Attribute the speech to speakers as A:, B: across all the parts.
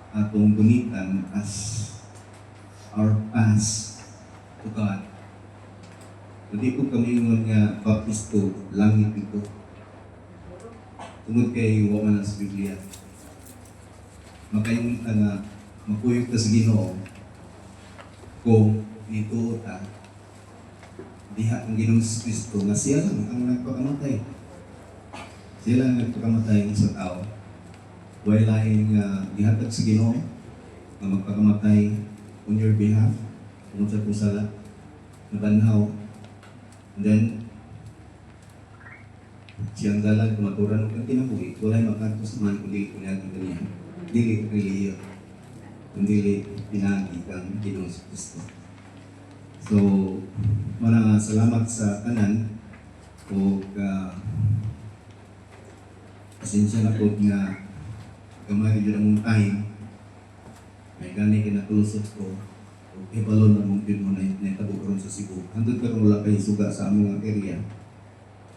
A: atong gunitan as our pass to God. Hindi po kami ingon nga baptisto, langit ito. Tungod kay waman sa Biblia. Makayong ka na makuyog ka sa Ginoo kung dito ta diha ang Ginoong Kristo nga siya lang ang nagpakamatay. Siya lang ang nagpakamatay sa tao. Wala laing gihatag sa Ginoo na magpakamatay on your behalf, kung sa kusala, nabanhaw. And then, siyang dalag, kumaturan ng kinabuhi, wala'y makanto sa man kundi kunyagi kaniya. Dili reliyo, kundi pinagi kang Ginoong Kristo. So, maraming salamat sa kanan o pasensya na po nga gamay yun ang time may gani kinatulusot ko o ibalon na mong din mo na itabog ron sa Cebu. Handod ka rin wala kayo suga sa among area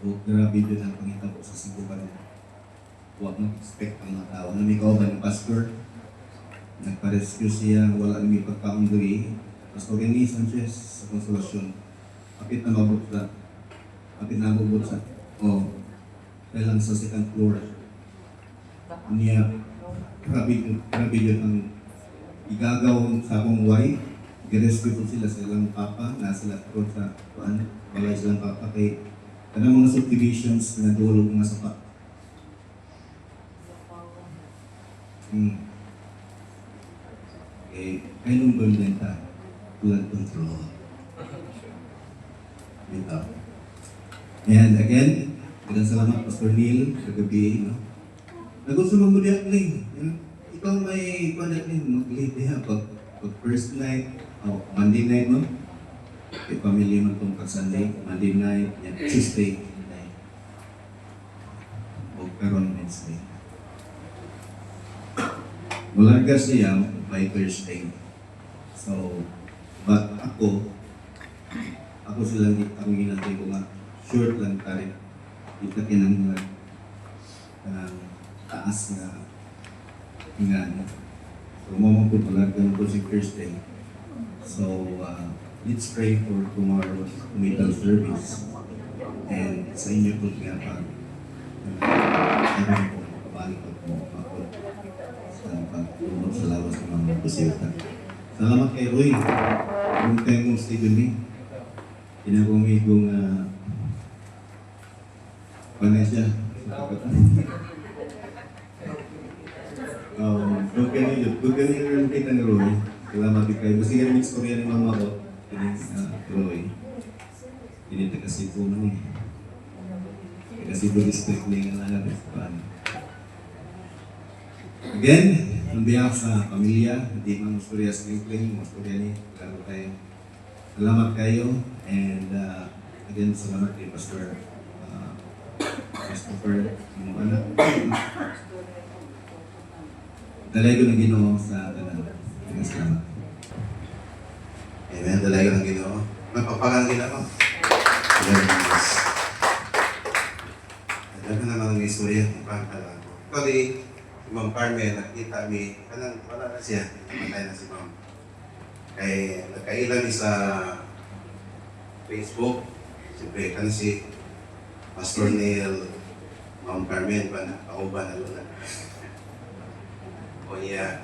A: o grabe yun ang pangitabo sa Cebu ka rin. Huwag mag-expect ang mga tao. Namikaw ba ng pastor? Nagpa-rescue siya, wala nang ipagkaong duri. Pastor Rene Sanchez sa Konsolasyon. Kapit na mabot sa kailan sa second floor niya. Grabe yun ang igagaw sa akong wife. Girescue po sila sa ilang papa, nasa lahat sa balay silang papa kay kanang mga subdivisions na dulog mga sapa. Kaya nung benda flood control. Ito. And again, maraming salamat Pastor Neil kagabi, no? Nagustuhan mo diyan Ling. Ikaw may panak din mag-lead diha pag first night, Monday night mo. Kay pamilya man tong Sunday, Monday night, yan Tuesday night. O karon Wednesday. Mulaga siya by Thursday. So, but ako silang akong ginatay ko nga short lang tayo. Ito kinang taas nga ingano. So, mamang po talaga po si Thursday. So, let's pray for tomorrow's middle service. And sa inyo po nga pag po, kabalik po ako sa pagtulong sa lawas ng mga busita. Salamat kay Roy. Yung time mong Stephen Lee. Pinagumigong panay siya. Huwag ka nyo rin kita ni Roy. Salamat kayo. Basta nga rin istorya ni Mama ko. Roy. Hindi taga-Cebu man eh. Taga-Cebu district na yung alam. Again, on behalf sa pamilya, hindi mang istorya sa Kingling, istorya ni Lalo tayo. Salamat kayo. And again, salamat kay Pastor Christopher, yung anak. Dalay ko ng Ginoo sa tanan. Salamat. Amen. Dalay ko ng Ginoo. Magpapalang Ginoo. Alam ko naman ang istorya kung paano pala ko. Actually, si Ma'am Carmen, nakita mi, wala na siya. Namatay na si Ma'am. Kaya nagkailan sa Facebook. Siyempre, kan si Pastor Neil, Ma'am Carmen, pauban na luna. O niya,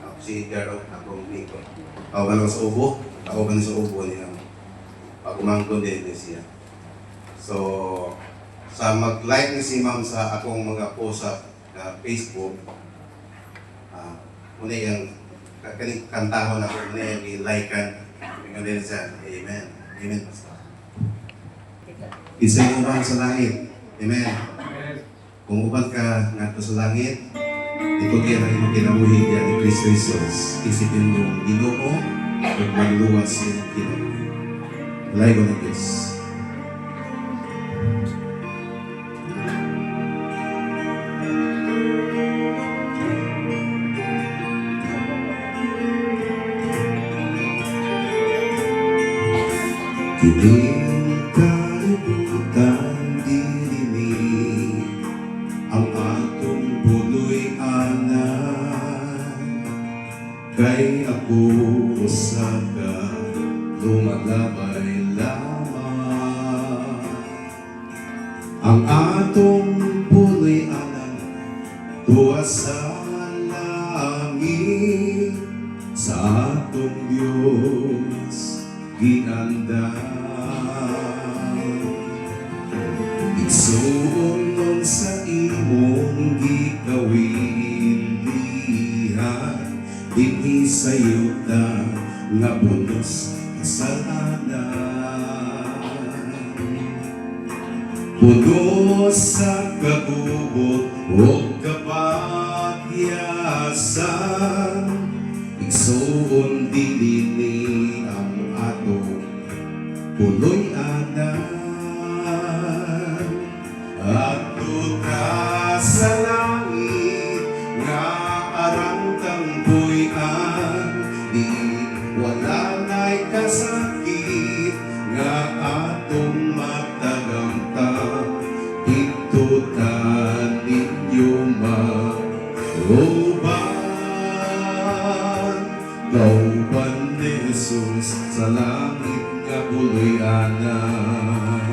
A: ako si Garo, ako Miko. Ako ba sa ubo? Ako ba sa ubo niya? Ako mangkon din siya. So, sa mag-like ni si Ma'am sa akong mga post sa Facebook, muna yung kantahon ako, muna yung i-like-an. Tingnan din siya. Amen. Amen, Pastor. Isa yung uban sa langit. Amen. Kung uban ka nga sa langit, ito kaya na yung kinabuhi niya ni Cristo Jesus. Isipin mo, Ginoo at magluwas yung kinabuhi. Walay ko na Diyos. Kining kalibutan dirinig ang atong puloy anak kay ako usa ka lumalabay lamang. Ang atong puloy anan tuwa sa langit, sa atong Diyos gianda. Igsuon sa imong gikawilihan, dinhi sa yuta nga punos kasalanan. Punos sa kagubot o kapagyasan, igsuon dinhi ang atong puloy anan. Adto ka sa langit nga arang tampuyan, di wala na'y kasakit nga atong matagamtang. Dito ta ninyo mauban, kauban ni Jesus sa langit nga puloy-anan.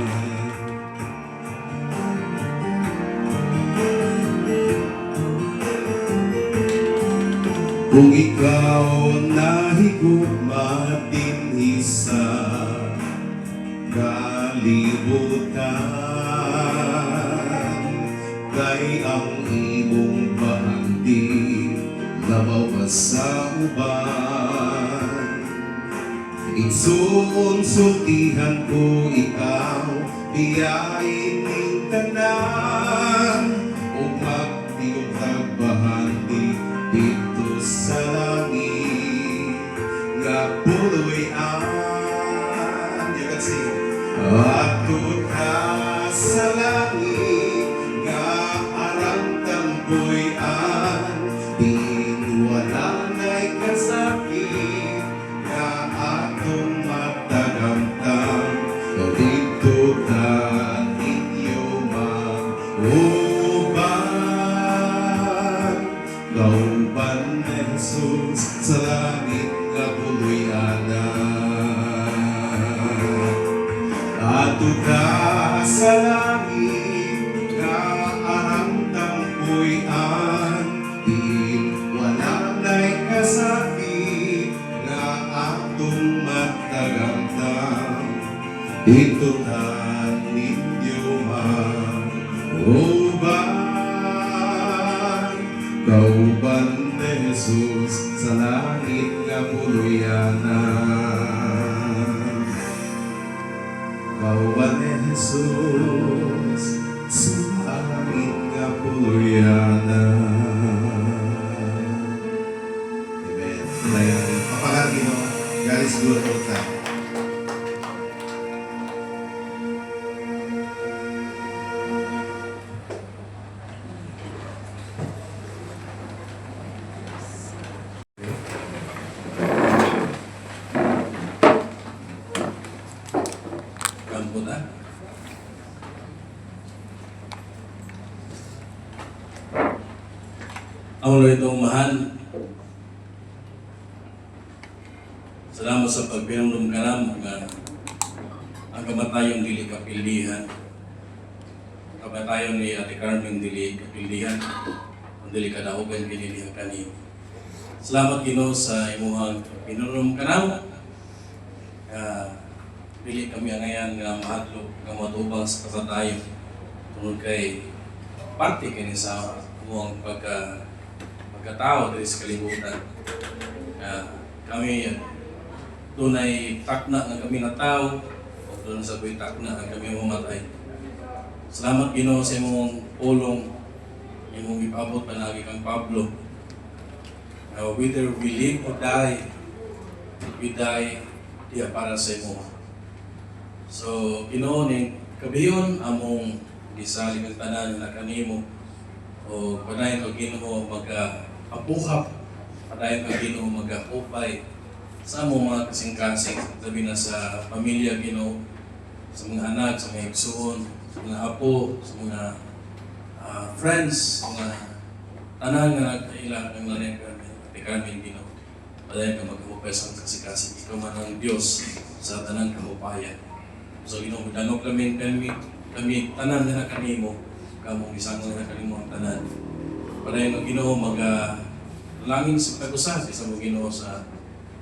A: Kung ikaw nahigugma dinhi sa kalibutan, kay ang imong bahandi labaw pa sa uban. Igsuon sultihan ko ikaw, biyain ning tanan, ug magtiyog tagbahandi dito sa langit nga puloy-an. You can sing. Ato ka sa langit nga arang tampuyan, din wala na'y kasakit nga atong matagamtang. Dito ta ninyo mauban, kauban ni Jesus sa langit nga puloy-anan. Ato ka sa langit nga arang tampuyan, di wala na'y kasakit nga atong matagamtang. Dito ta ninyo mauban, kauban ni Jesus sa langit nga puloy-anan. Kauban ni Jesus sa langit nga puloy-anan. Amen. Papakagi mo, God is good all the time.
B: Kampo na. Ang Lord itong mahal, salamat sa pagpinumdum ka na mga ang kamatayong dili kapilihan. Kamatayong ni Ate Carmen dili kapilihan. Ang dili kadahugan pinilihan kaniyo. Salamat Ginoo sa imuhang pinumdum ka na. Pili kami ngayon nga mahadlok nga matubang sa kasatayon tungod kay parte kini sa imuhang pagkatao diri sa kalibutan. Kami dunay takna nga kami na tao o doon sa buhay takna nga kami mamatay. Salamat Ginoo sa imong pulong, imong ipabot panagi kang Pablo. Whether we live or die, we die diya para sa imo. So, Ginoo ning kabiyon among gisalig ang tanan na kanimo o padayon ka Ginoo mag-apuhap, padayon ka Ginoo mag-upay sa among mga kasing-kasing, sabi na sa pamilya Ginoo, sa mga anak, sa mga igsuon, sa mga apo, sa mga friends, sa mga tanan nga nagkailangan ng lanay kami, Ginoo. padayon ka magkamupay sa kasikasin. Ikaw man ang Diyos sa tanang kamupayan. So Ginoo, midanog kami tanan na kanimo, kamong isang na kanimo ang tanan. Padayon ang Ginoo langin sa pag-usa sa mo Ginoo sa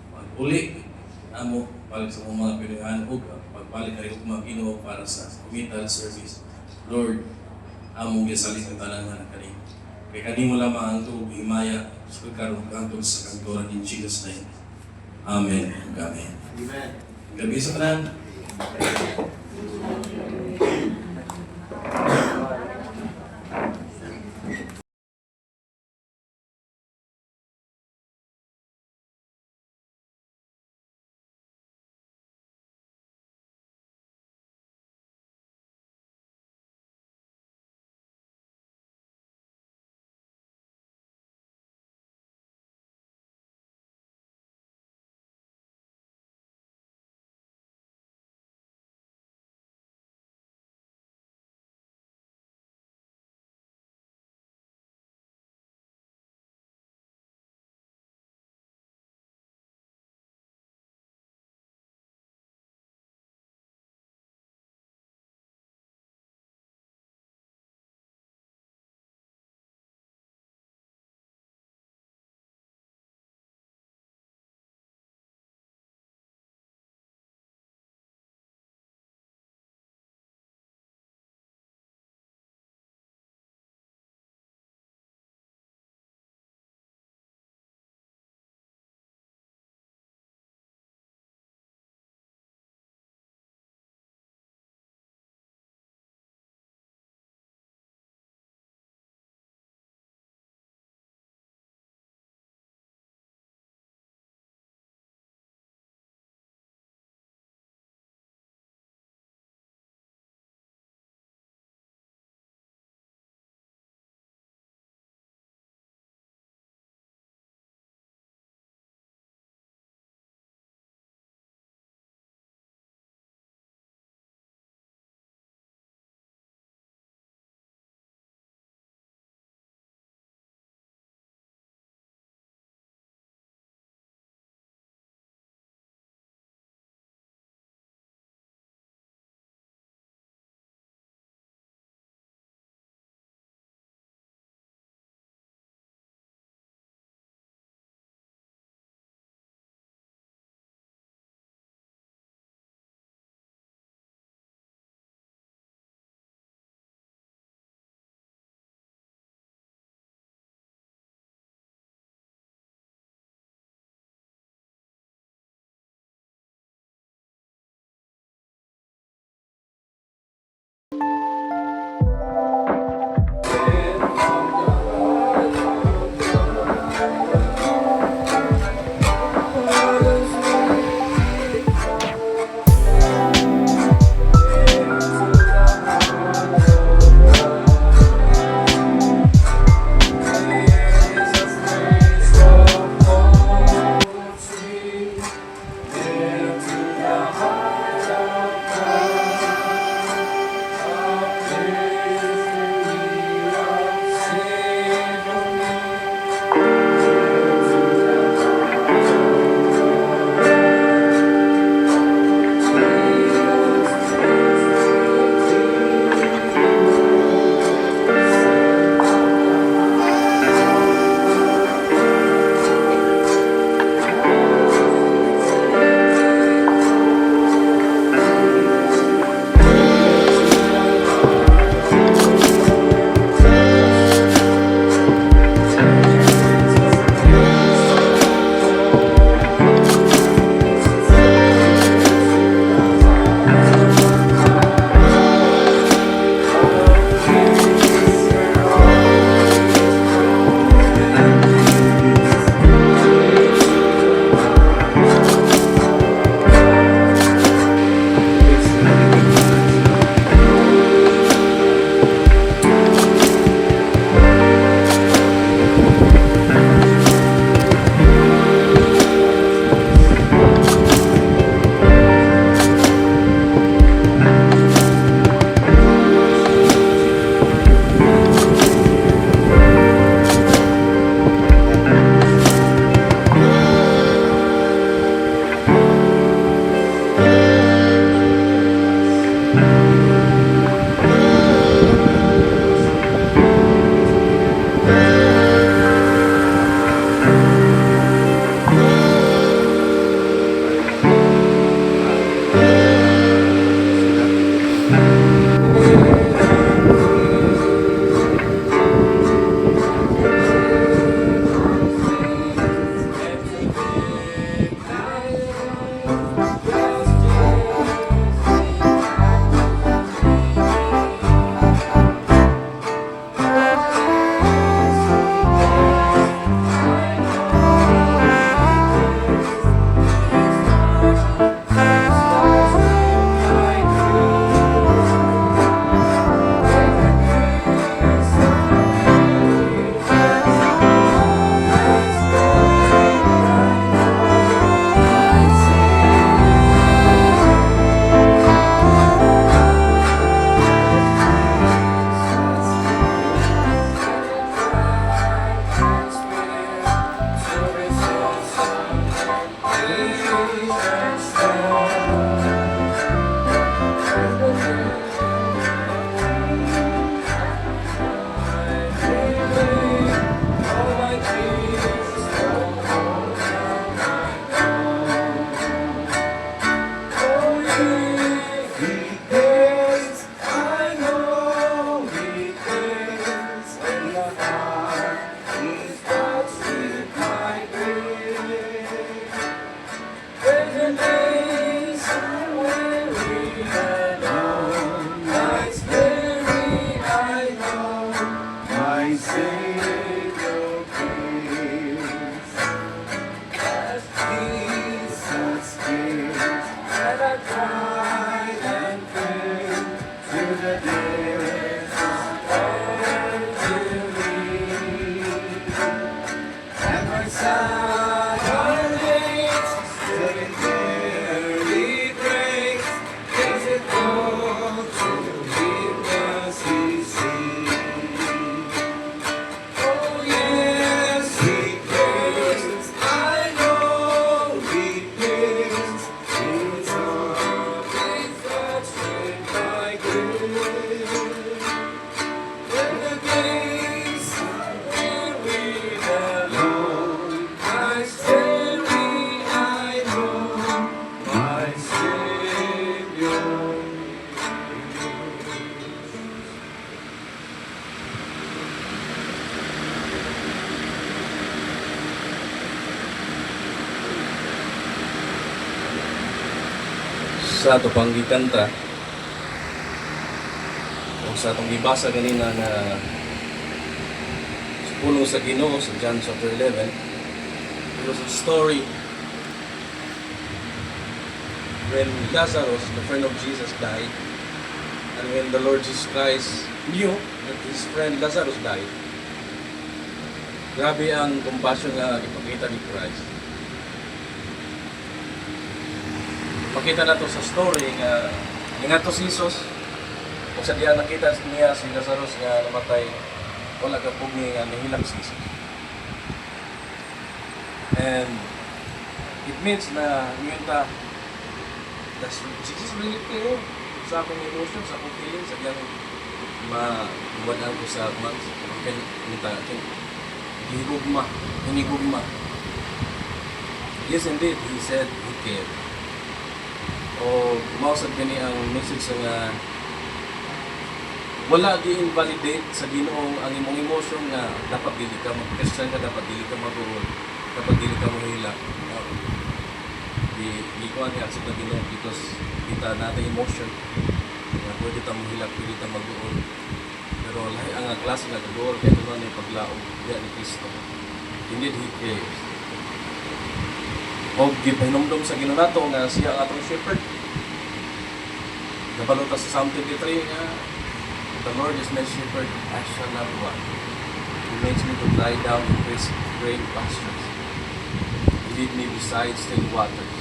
B: pag-uli amo balik sa mga pilihan o pagbalik kay mga Ginoo para sa committal service. Lord, among gisalit ang tanan nga kanimo. Kay kanimo lamang ang tuog himaya sa pagkaroon kantod sa kantoran in Jesus name. Amen. Amen.
C: Amen.
B: Gabi sa tanan.
C: sad our days, but it barely breaks. Is it all to witness we see? Oh yes, He cares. I know He cares. His arms they touch my grace. When the days are weary alone, I steadily I know my Savior.
B: Sa ato pang gikanta o sa atong gibasa kanina na sa pulong sa Ginoo sa John chapter 11, it was a story when Lazarus, the friend of Jesus, died, and when the Lord Jesus Christ knew that his friend Lazarus died. Grabe ang compassion nga ipakita ni Christ. Makita na to sa story nga nga to si Jesus kung sa diya nakita niya si Lazarus nga namatay, wala ka pugni nga nahilak si Jesus. And it means na yun ta that's Jesus really care sa akong emotion, sa akong feeling, sa diyang mawalan ko sa months hinigugma. Yes, indeed, He said He cared. O mausad gani ang message nga wala gi-invalidate sa Ginoo ang imong emotion nga dapat dili ka mag-Christian ka, dapat dili ka mag-uol, dapat dili ka mahila. Di ko ani sa Ginoo because kita natin emotion nga pwede ta mahila, pwede ta mag-uol. Pero lahi ang klase nga mag-uol kay tunan ni paglaom diya ni Kristo. Indeed, He cares. O gipahinomdom sa Ginoo nato nga siya ang atong shepherd. Nabalot sa Psalm 23 nga the Lord is my shepherd, I shall not want. He makes me to lie down in green pastures. He leads me beside still waters.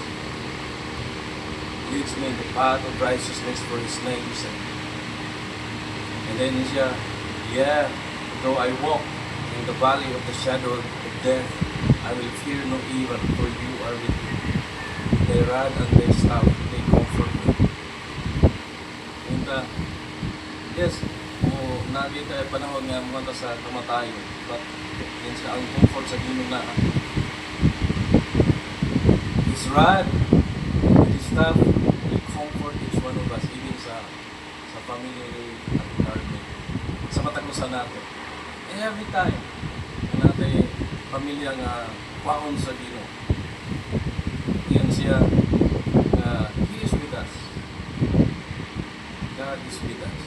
B: He leads me in the path of righteousness for His name's sake. And then siya, yeah, though I walk in the valley of the shadow of death, I will fear no evil, for you are with me. Thy rod and thy staff, they comfort me. And yes, naging tayo panahon nga mga sa kamatayon, but yun sa ang comfort sa Ginoo na His rod, His staff, will comfort each one of us, even sa pamilya ni Ate Carmen, sa matagusan natin. Every time na natin pamilya nga kwaon sa Ginoo, yan siya na He is with us. God is with us.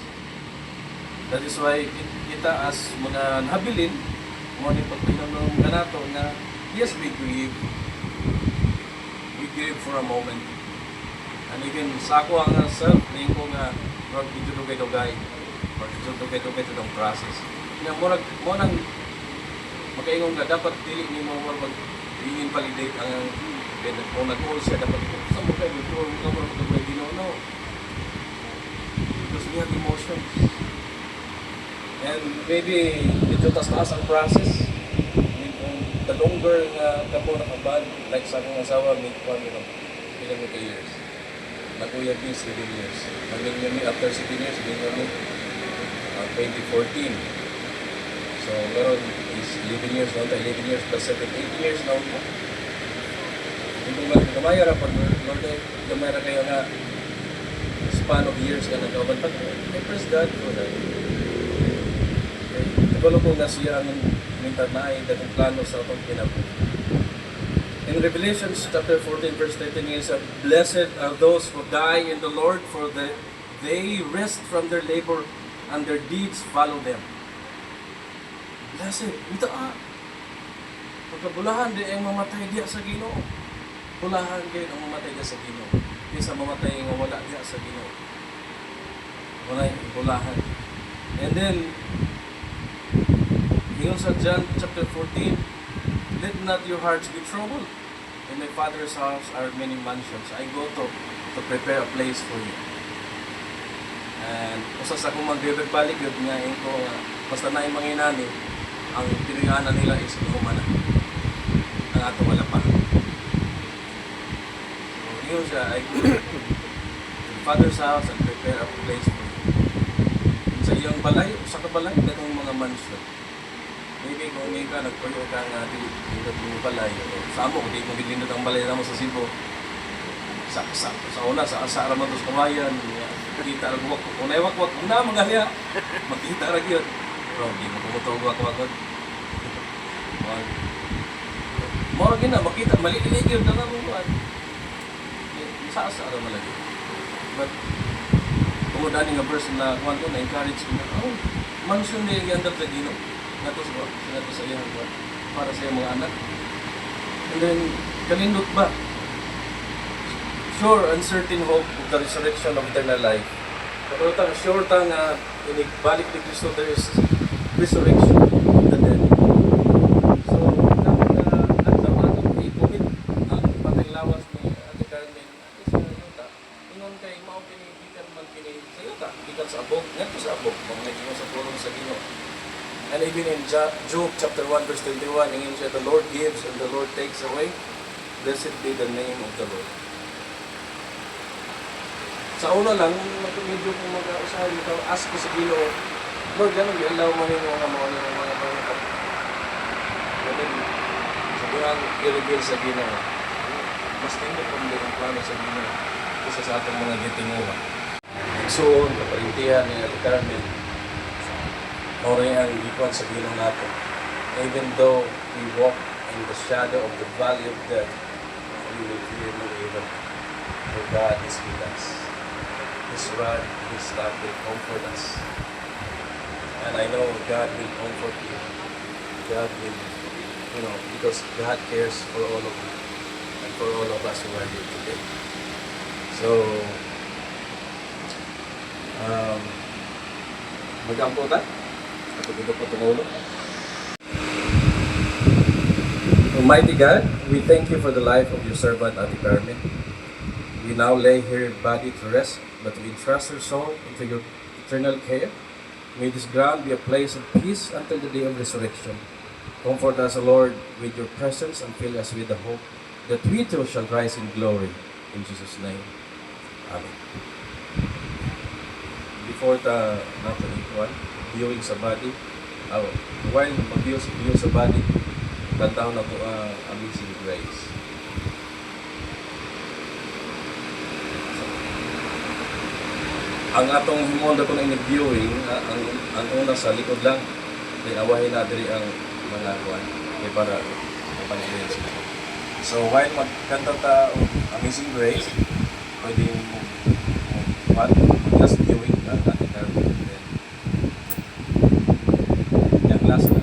B: That is why kita as mga nahabilin, mo ni pagpinunong nga nato nga yes, we grieve for a moment. And even sa ako ang self, tingin ko nga murag dugay-dugay or dugay-dugay to ng process. Na murag mo nang makaingon ka dapat dili nimo murag i-invalidate ang kung nag-goal siya dapat sa mo kay goal mo murag dugay no. Because we have emotions. And maybe medyo taas ang process. I mean, kung the longer nga kamo nakabad, like sa akong asawa, ilang years. Nag-uya 7 years. Nag-uya mi after 7 years, nag-uya 2014. So, meron is 11 years now, 11 years plus 7, 18 years now. Kung gamaya ra pag Lord, gamaya ra kayo nga span of years ka nag-uban. But I praise God for that. Kung po nga siya ang mintanay ng plano sa atong kinabuhi. In Revelation chapter 14 verse 13 is blessed are those who die in the Lord, for they rest from their labor and their deeds follow them. Blessed. Ito pagkabulahan din ang mamatay diya sa Ginoo. Bulahan din ang mamatay diya sa Ginoo. Kaysa mamatay nga wala diya sa Ginoo. Wala yung bulahan. And then, hingon sa John chapter 14, let not your hearts be troubled. In my Father's house are many mansions. I go to prepare a place for you. And usas ako magbibalik yun nga ko basta na yung mga inani, ang pinuyaanan nila is humana. Ang ato wala pa. So yun siya, I go to the Father's house and prepare a place for you. Sa iyong balay, sa kabalay, ganong mga mansion. Maybe kung ngayon ka, nagpuyo ka nga dito yung balay. Sa amo, hindi mo bilindot ang balay naman sa Cebu. Sa una, sa Aramados Kamayan, makita rin wak. Kung naiwak-wak, kung na magaya, makita rin yun. Pero hindi mo kumutog wak-wakot. Mora gina, makita, malikilig yun na nga mo. Sa rin malagi. But, tungod nga verse na kung na encourage ko na, oh, mansion na yung ganda sa Gino. Natos ko, sinato sa iyang para sa iyong mga anak. And then, kalindot ba? Sure and certain hope of the resurrection of eternal life. Pero sure nga, inibalik ni Kristo, there is resurrection of the dead. So, at the moment, i-commit ang patilawas ni Ate Carmen, ingon kay mao pinigikan man kini sa yuta, gikan sa abog, ngadto sa abog, mga naging sa pulong sa Ginoo. And even in Job chapter 1 verse 21, ingin siya, the Lord gives and the Lord takes away. Blessed be the name of the Lord. Sa una lang, medyo kung mag-ausahan ito, ask ko sa Ginoo, Lord, gano'n i-allow mo rin mga mga pangalan. Ganun, sabihan, i-reveal sa Ginoo. Mas tingin kung hindi ang plano sa Ginoo kaysa sa atong mga gitinguha. So, naparintihan ni Ate Carmen, oray ang gikuan sa Ginoo natin. Even though we walk in the shadow of the valley of death, we will fear no evil, for God is with us. His rod, His staff will comfort us. And I know God will comfort you. God will, because God cares for all of you and for all of us who are here today. So, mag-ampo tayo. Ako dito po tumulong. Almighty God, we thank you for the life of your servant, Ate Carmen. We now lay her body to rest, but we entrust her soul into your eternal care. May this ground be a place of peace until the day of resurrection. Comfort us, O Lord, with your presence and fill us with the hope that we too shall rise in glory. In Jesus' name. Amen. Before natin ikuan, viewing sa body, while mag-view sa body, tantahon na po Amazing Grace. Ang atong himonda ko na in-viewing, ang una sa likod lang, awahin na diri ang mga kuan kay para mapanirin sila. So while magkanta ta Amazing Grace, pwede mo last viewing ka Ate Carmen, then yung last na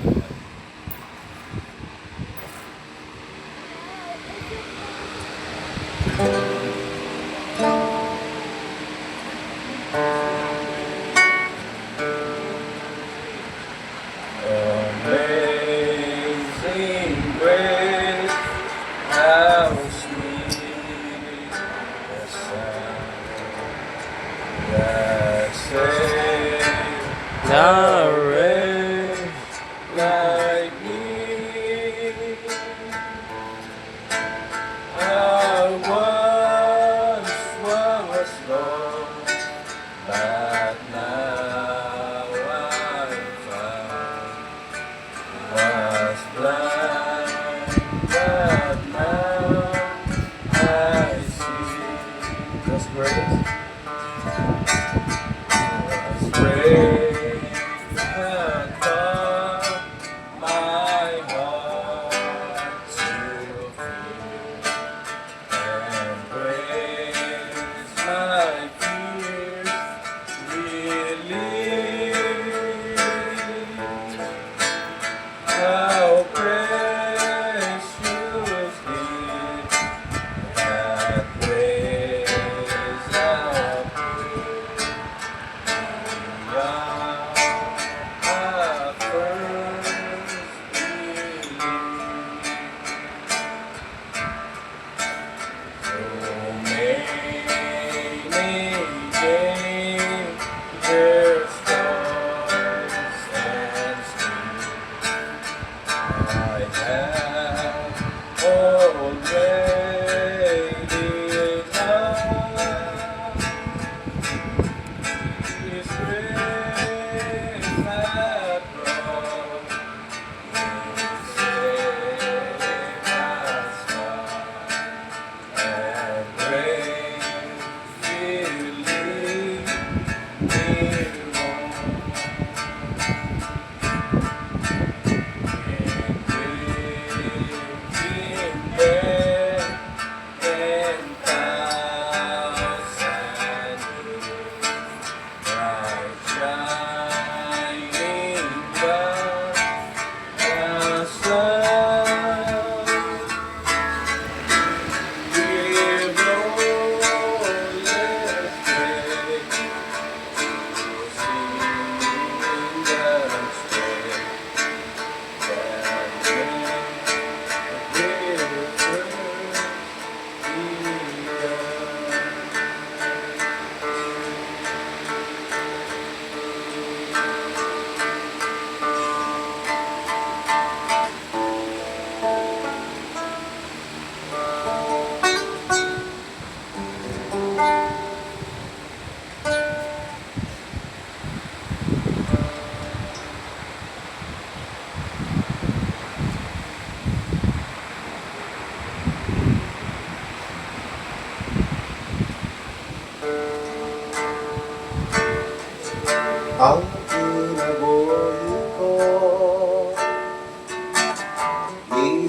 B: Amazing grace, how sweet the sound that saved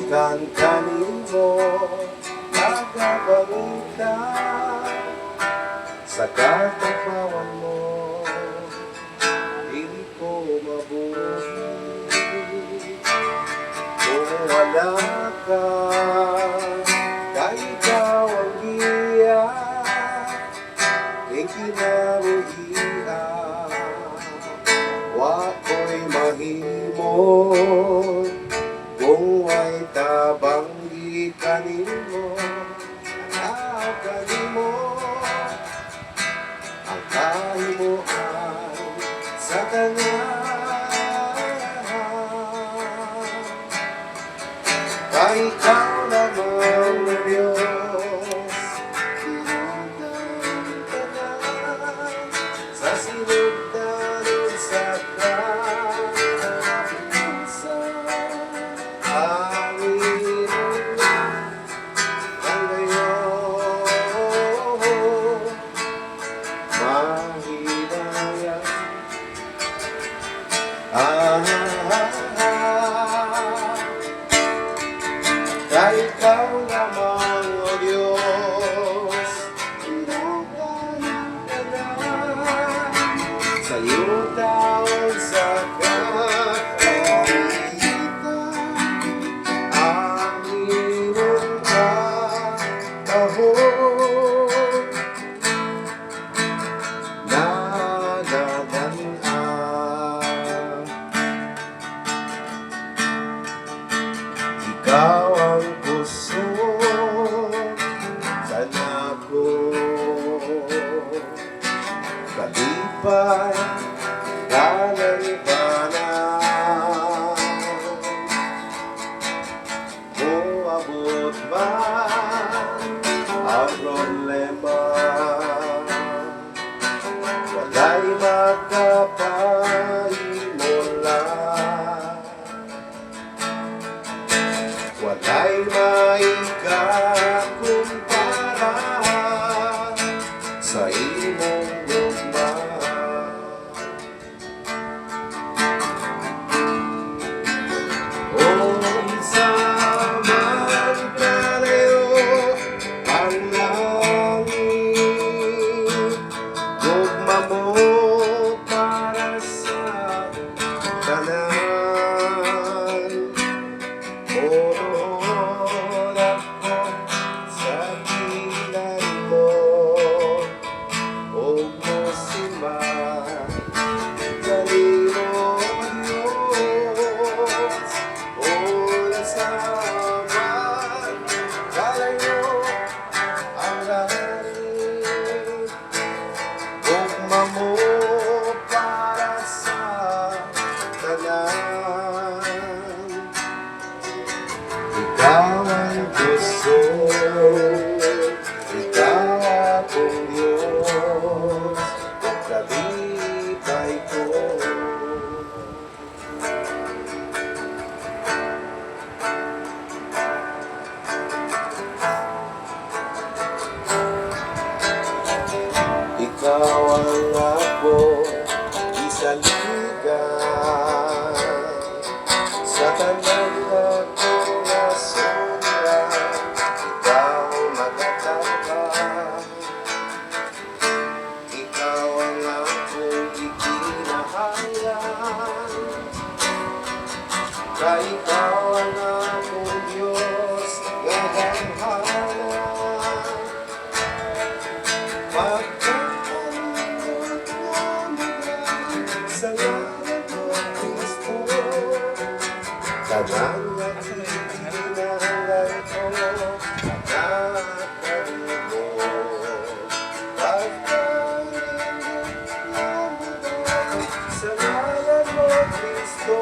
C: Gikan kanimo nagabalita sa katapawan mo, dili ko mabuhi kung wala ka. Kay ikaw ang giya, ing kinabuhian, wa ko'y mahimot kung ay tabang gikanimo. Anak kanimo ang kahimuan sa kanya. Kay ikaw lamang na Diyos, tinutang ka na sa sinugdanon sa kapisan. Amin ang gayon, mahinayan. Kay ikaw lamang, O Diyos, tinutang ka na sa iyong taon sa kapitan. Amin ang kahon, nagaganaan. Ikaw ang puso sa nako, kalipay kalalipanan. Moabot man ang problema, wala'y makapahimulan, wala'y maikakumpara sa imong gugma. Unsa man kalayo ang langit, gugma mo para sa tanan. Oon ako sa gilan mo, o musiman kanimo Diyos. Unsa man kalayo ang langit, gugma mo para sa tanan. Ikaw ang gusto, ikaw akong Diyos, kalipay ko. Ikaw ang ako, isaligan sa tanang ako nasulat. Ikaw magatapang, ikaw ang akong ikinahanglan. Kay ikaw ang akong Diyos, gagamhala. Magkakalungkot na mga sa ngalan mo, Kristo. Tanan na kinahanglan ko, anak kanimo. Pagkalungkot na mga sa ngalan mo, Kristo.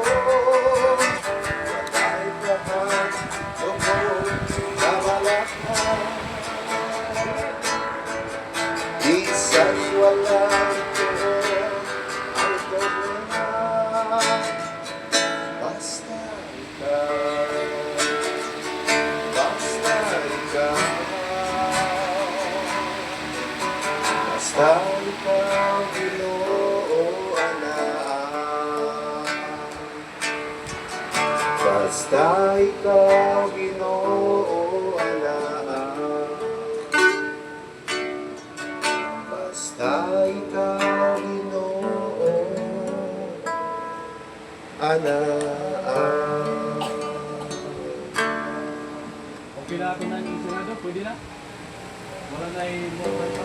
C: Wala'y lahat, loob, kabalakhan. Isang walang tuon ang problema, basta ikaw, basta ikaw, basta ikaw, Ginoo, anak. Basta Basta ikaw, Ginoo, alaan. Basta ikaw, Ginoo, alaan.
D: Okay na ako na yung isurado, pwede na? Wala na yung more pa.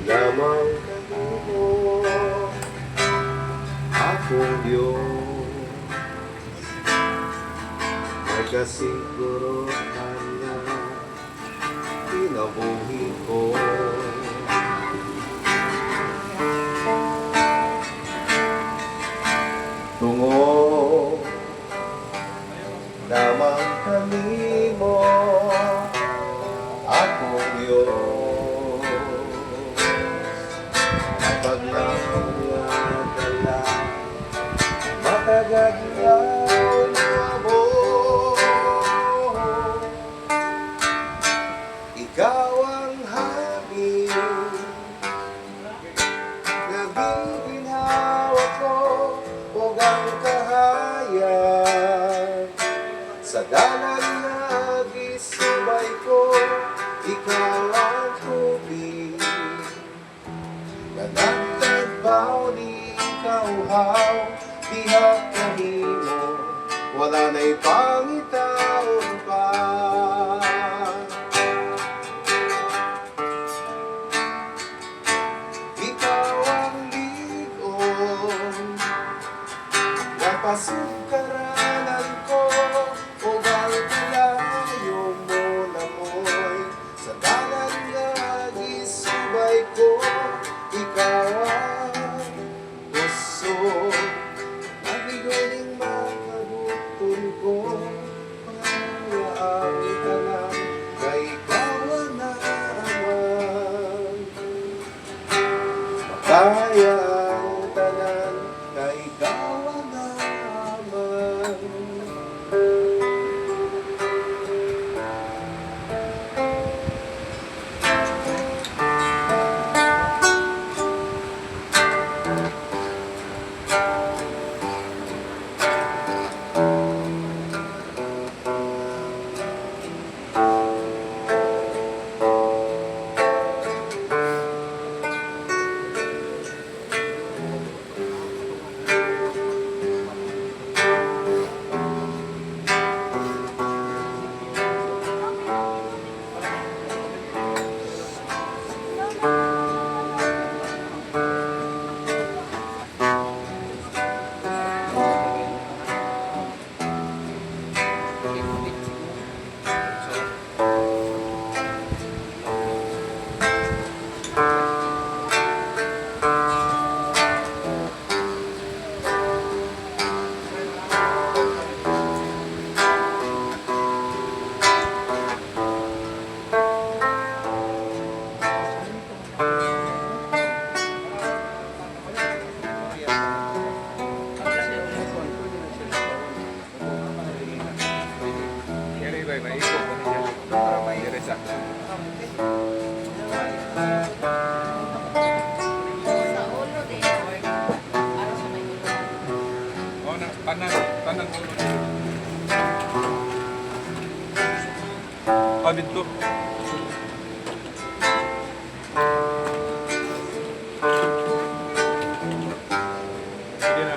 C: Lamang kanino akong Diyos, may kasiguruhan na kinabuhi ko. Tungo lamang kanimo akong Diyos, paglamuladala makagaglaw na mo. Ikaw ang hangin, naging ginhawa ko, huwag ang kahayan. Sa dalan na gisubay ko, ikaw ang tubig. Nagtagbaw ni kauhaw, tihak kanimo, wala na'y pangitaon pa. Ikaw ang ligon, napasungkaranan ko, o galgulayo mo namoy. Sa dalan nga gisubay ko, ikaw ang puso, nabigoning makabutol ko. Pangaya ang tanan, kay ikaw ang naaman. Kaya ang tanan, kay ikaw ang naaman.
D: Tanan ulo. Dito. Sige na.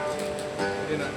D: Sige na.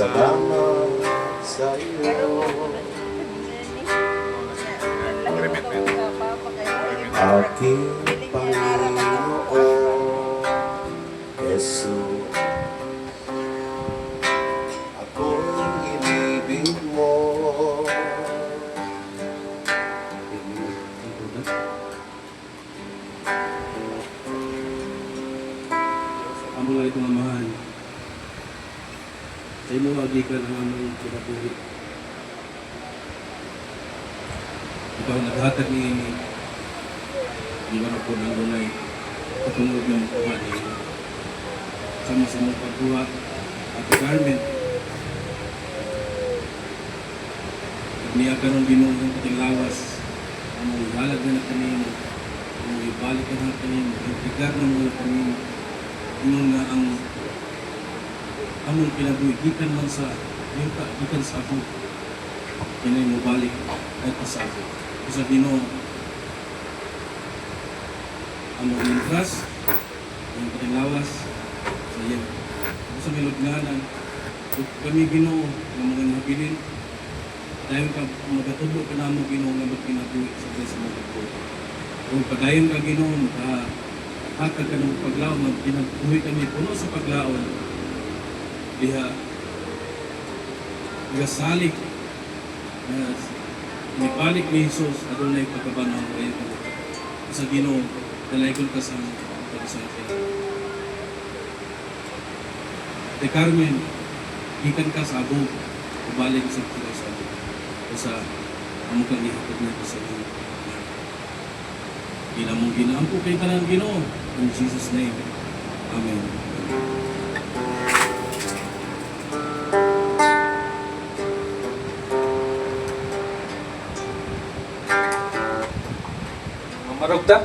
C: Salamat sa iyo. Aking Panginoon Jesus, ako'y inibig mo.
B: Amo lang itong amahan. Sa imo agikan ang among kinabuhi. Ikaw naghatag ni di ba po ng dunay patungod ng kuha ni sama sa mong pagkuha at garment. Niya karon Ginoo ang ating lawas, among ihalag na kanimo, among ibalik na kanimo, ipigar na mga kanimo. Ingon nga ang among kinabuhi gikan man sa yuta, gikan sa ako. Kinay mo balik at sa ako. Sa Ginoo among iligtas, ang ating lawas sa iyo. Sa milugnanan, kami Ginoo ng mga nabilin. Dahil ka magatulo ka na mo Ginoo nga magkinabuhi sa Diyos mo ito. Kung padayon ka Ginoo, makahatag ka ng paglaon, magkinabuhi kami puno sa paglaon. Diha salig na nibalik ni Jesus adunay pagkabanaw kayo sa Ginoo, dalaykon ka sa pag-usapin. Te Carmen, ikan ka sa abog, ibalik sa pag-usapin. Sa amo kang ihapag natin sa iyo. Ginamong ginaampo kay tanan Ginoo. In Jesus' name. Amen.
D: Ang marugta.